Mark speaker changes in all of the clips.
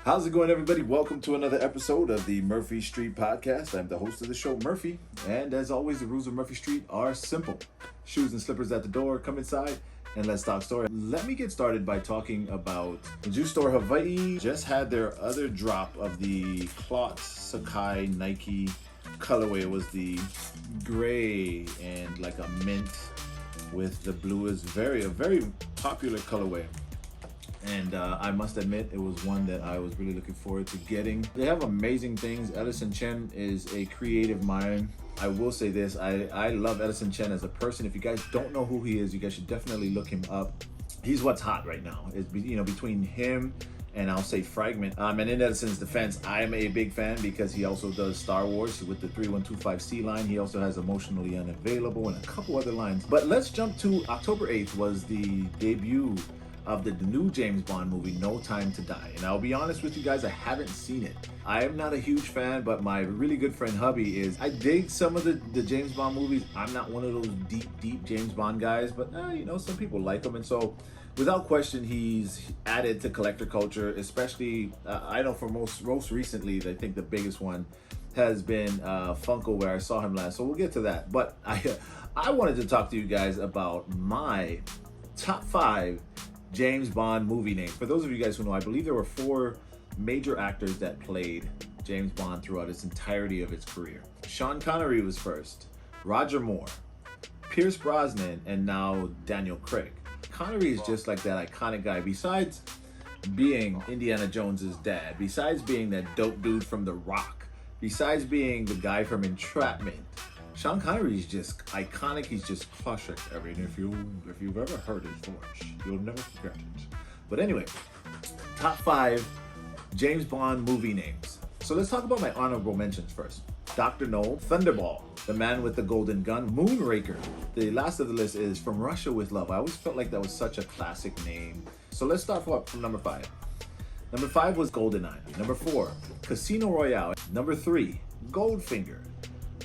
Speaker 1: How's it going, everybody? Welcome to another episode of the Murphy Street Podcast. I'm the host of the show, Murphy, and as always, the rules of Murphy Street are simple. Shoes and slippers at the door, come inside, and let's talk story. Let me get started by talking about the Juice Store Hawaii. Just had their other drop of the cloth Sakai Nike colorway. It was the gray and like a mint with the blue. Is a very popular colorway. And I must admit, it was one that I was really looking forward to getting. They have amazing things. Edison Chen is a creative mind. I will say this, I love Edison Chen as a person. If you guys don't know who he is, you guys should definitely look him up. He's what's hot right now. It's, between him and I'll say Fragment. And in Edison's defense, I am a big fan because he also does Star Wars with the 3125C line. He also has Emotionally Unavailable and a couple other lines. But let's jump to October 8th was the debut of the new James Bond movie, No Time to Die. And I'll be honest with you guys, I haven't seen it. I am not a huge fan, but my really good friend Hubby is. I dig some of the James Bond movies. I'm not one of those deep James Bond guys, but some people like them. And so without question, he's added to collector culture, especially, I know for most recently, I think the biggest one has been Funko, where I saw him last. So we'll get to that. But I wanted to talk to you guys about my top 5 James Bond movie name. For those of you guys who know, I believe there were 4 major actors that played James Bond throughout its entirety of its career. Sean Connery was first, Roger Moore, Pierce Brosnan, and now Daniel Craig. Connery is just like that iconic guy. Besides being Indiana Jones's dad, besides being that dope dude from The Rock, besides being the guy from Entrapment, Sean Connery is just iconic. He's just classic. I mean, if you've ever heard his voice, you'll never forget it. But anyway, top 5 James Bond movie names. So let's talk about my honorable mentions first. Dr. No, Thunderball, The Man with the Golden Gun, Moonraker. The last of the list is From Russia with Love. I always felt like that was such a classic name. So let's start from number 5. Number 5 was GoldenEye. Number 4, Casino Royale. Number 3, Goldfinger.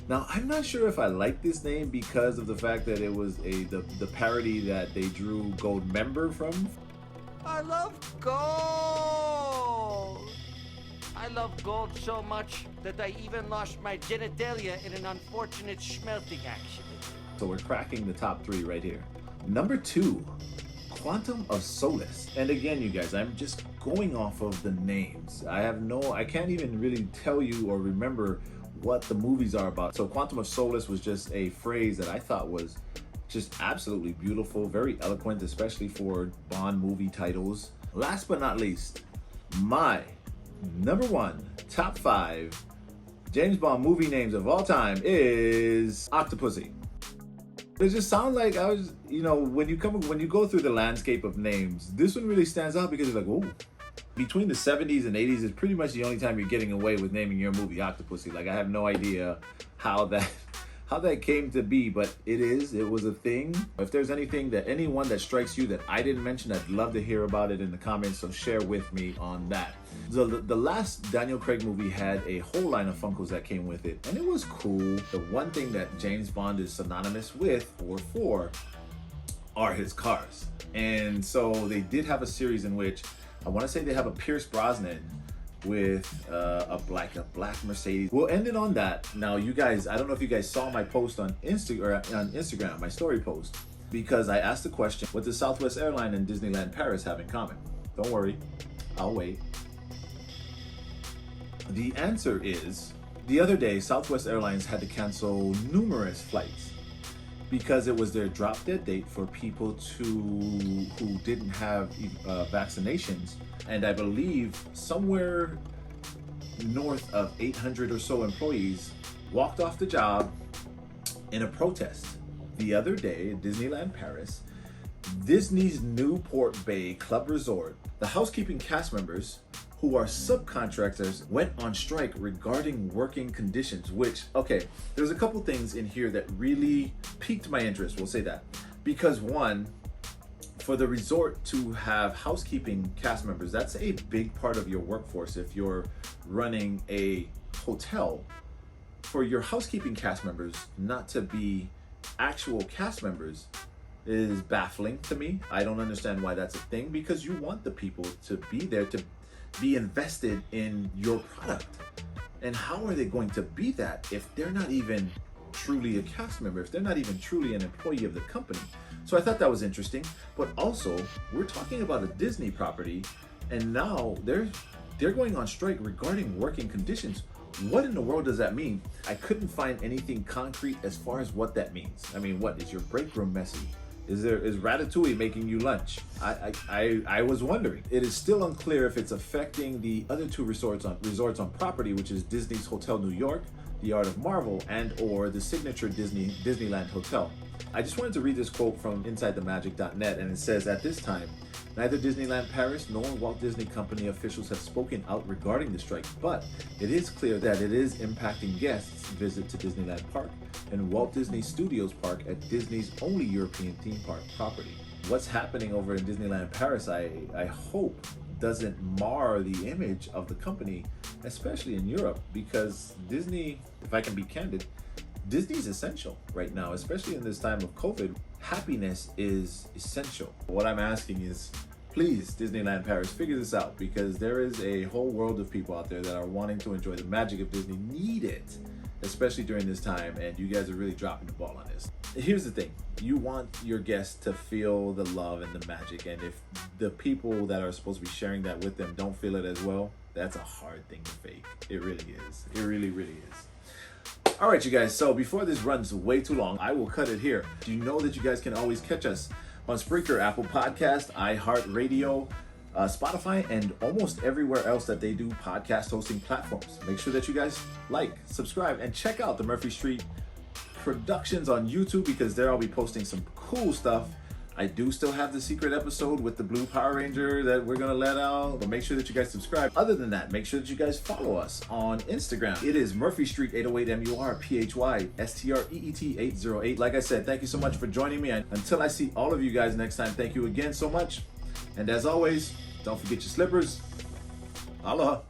Speaker 1: Now, I'm not sure if I like this name because of the fact that it was the parody that they drew Goldmember from.
Speaker 2: I love gold! I love gold so much that I even lost my genitalia in an unfortunate smelting accident.
Speaker 1: So we're cracking the top 3 right here. Number 2, Quantum of Solace. And again, you guys, I'm just going off of the names. I can't even really tell you or remember what the movies are about. So Quantum of Solace was just a phrase that I thought was just absolutely beautiful, very eloquent, especially for Bond movie titles. Last but not least, my number 1 top 5 James Bond movie names of all time is Octopussy. It just sounds like when you go through the landscape of names, this one really stands out because it's like, whoa. Between the 70s and 80s is pretty much the only time you're getting away with naming your movie Octopussy. Like, I have no idea how that came to be, but it was a thing. If there's anyone that strikes you that I didn't mention, I'd love to hear about it in the comments, so share with me on that. The last Daniel Craig movie had a whole line of Funkos that came with it, and it was cool. The one thing that James Bond is synonymous with or for are his cars. And so they did have a series in which I want to say they have a Pierce Brosnan with a black Mercedes. We'll end it on that. Now, you guys, I don't know if you guys saw my post on Instagram, my story post, because I asked the question, what does Southwest Airline and Disneyland Paris have in common? Don't worry, I'll wait. The answer is, the other day, Southwest Airlines had to cancel numerous flights because it was their drop dead date for people who didn't have vaccinations. And I believe somewhere north of 800 or so employees walked off the job in a protest. The other day at Disneyland Paris, Disney's Newport Bay Club Resort, the housekeeping cast members who are subcontractors went on strike regarding working conditions, which, okay, there's a couple things in here that really piqued my interest, we'll say that. Because one, for the resort to have housekeeping cast members, that's a big part of your workforce. If you're running a hotel, for your housekeeping cast members not to be actual cast members is baffling to me. I don't understand why that's a thing, because you want the people to be there to be invested in your product. And how are they going to be that if they're not even truly a cast member, if they're not even truly an employee of the company? So I thought that was interesting. But also, we're talking about a Disney property, and now they're going on strike regarding working conditions. What in the world does that mean? I couldn't find anything concrete as far as what that means. I mean, what is your break room messy? Is Ratatouille making you lunch? I was wondering. It is still unclear if it's affecting the other two resorts on property, which is Disney's Hotel New York, the Art of Marvel, and or the signature Disneyland Hotel. I just wanted to read this quote from InsideTheMagic.net, and it says, at this time, neither Disneyland Paris nor Walt Disney Company officials have spoken out regarding the strike, but it is clear that it is impacting guests' visit to Disneyland Park and Walt Disney Studios Park at Disney's only European theme park property. What's happening over in Disneyland Paris, I hope, doesn't mar the image of the company, especially in Europe, because Disney, if I can be candid, Disney's essential right now, especially in this time of COVID. Happiness is essential. What I'm asking is, please, Disneyland Paris, figure this out, because there is a whole world of people out there that are wanting to enjoy the magic of Disney, need it, especially during this time, and you guys are really dropping the ball on this. Here's the thing. You want your guests to feel the love and the magic, and if the people that are supposed to be sharing that with them don't feel it as well, that's a hard thing to fake. It really is. It really, really is. All right, you guys, so before this runs way too long, I will cut it here. Do you know that you guys can always catch us on Spreaker, Apple Podcast, iHeartRadio, Spotify, and almost everywhere else that they do podcast hosting platforms. Make sure that you guys like, subscribe, and check out the Murphy Street Productions on YouTube, because there I'll be posting some cool stuff. I do still have the secret episode with the blue Power Ranger that we're gonna let out, but make sure that you guys subscribe. Other than that, make sure that you guys follow us on Instagram. It is Murphy Street 808 MURPHYSTREET 808. Like I said, thank you so much for joining me. And until I see all of you guys next time, thank you again so much. And as always, don't forget your slippers. Aloha.